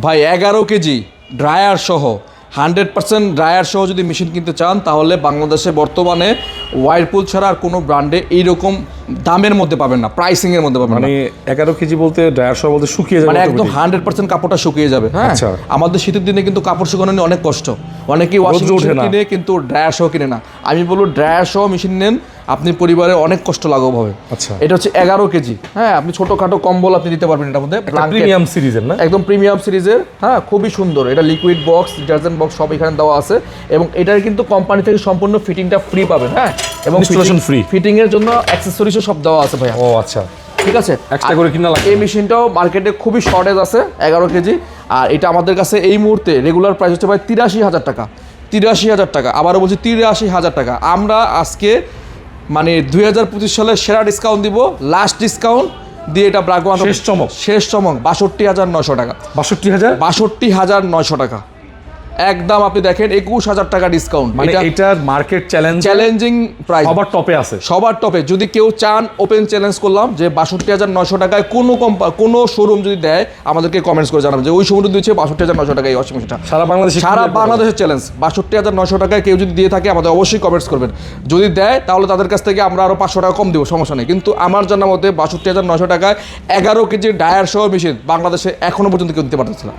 ভাই 11 KG dryer সহ 100% dryer সহ যদি মেশিন কিনতে চান তাহলে বাংলাদেশে বর্তমানে ওয়াইরপুল ছাড়া আর কোনো ব্র্যান্ডে এইরকম দামের মধ্যে পাবেন না, প্রাইসিংয়ের মধ্যে পাবেন না। মানে 11 কেজি বলতে ড্রায়ার সহ বলতে শুকিয়ে যাবে মানে একদম 100% কাপড়টা শুকিয়ে যাবে। হ্যাঁ, আচ্ছা। আমাদের শীতের দিনে কিন্তু কাপড় শুকানো নিয়ে অনেক কষ্ট, অনেকেই ওয়াশিং রোদ্র ওঠে মেশিন না। কিনে কিন্তু ড্রায়ার সহ কিনে না। আমি বলবো ড্রায়ার সহ মেশিন নেন, আপনি পরিবারে অনেক কষ্ট লাঘব হবে। আচ্ছা। এটা হচ্ছে 11 কেজি। হ্যাঁ, আপনি ছোটখাটো কম্বল আপনি দিতে পারবেন এটার মধ্যে, ব্ল্যাঙ্কেট প্রিমিয়াম সিরিজের না? একদম প্রিমিয়াম সিরিজের। হ্যাঁ, খুবই সুন্দর। এটা লিকুইড বক্স, ডিটারজেন্ট বক্স সব এখানে দেওয়া আছে এবং এটার কিন্তু কোম্পানি থেকে সম্পূর্ণ ফিটিংটা ফ্রি পাবেন। হ্যাঁ, এবং Installation free। ফিটিং এর জন্য অ্যাক্সেসরিজও সব দেওয়া আছে ভাইয়া। ও আচ্ছা, ঠিক আছে, এক্সট্রা করে কিনা লাগবে। এই মেশিনটাও মার্কেটে খুবই শর্টেজ আছে 11 কেজি। আর এটা আমাদের কাছে এই মুহূর্তে রেগুলার প্রাইস হচ্ছে ভাই 83,000 টাকা। 83,000 টাকা, আবারও বলছি 83,000 টাকা। আমরা আজকে মানে 2025 সালে সেরা ডিসকাউন্ট দিব, লাস্ট ডিসকাউন্ট দিয়ে এটা ব্রাগোয়ান শেষ চমক। শেষ চমক 62,900 টাকা। 62,000? 62,900 টাকা একদম। আপনি দেখেন 21,000 টাকা ডিসকাউন্ট, মানে এটার মার্কেট চ্যালেঞ্জিং প্রাইস, সবার টপে আছে। সবার টপে। যদি কেউ চান ওপেন চ্যালেঞ্জ করলাম যে 62,900 টাকায় কোনো শোরুম যদি দেয় আমাদেরকে কমেন্টস করে জানাবেন যে ওই শোরুম দিচ্ছে 62,900 টাকায় এই ওয়াশিং মেশিনটা। সারা বাংলাদেশে সারা বাংলাদেশের চ্যালেঞ্জ 62,900 টাকায় কেউ যদি দিয়ে থাকে আমাদের অবশ্যই কমেন্টস করবেন। যদি দেয় তাহলে তাদের কাছ থেকে আমরা আরও 500 টাকা কম দেবো, সমস্যা নেই। কিন্তু আমার জানার মতে 62,900 টাকায় 11 কেজি ডায়ার সহ মেশিন বাংলাদেশে এখনো পর্যন্ত কেউ দিতে পারতেছে না।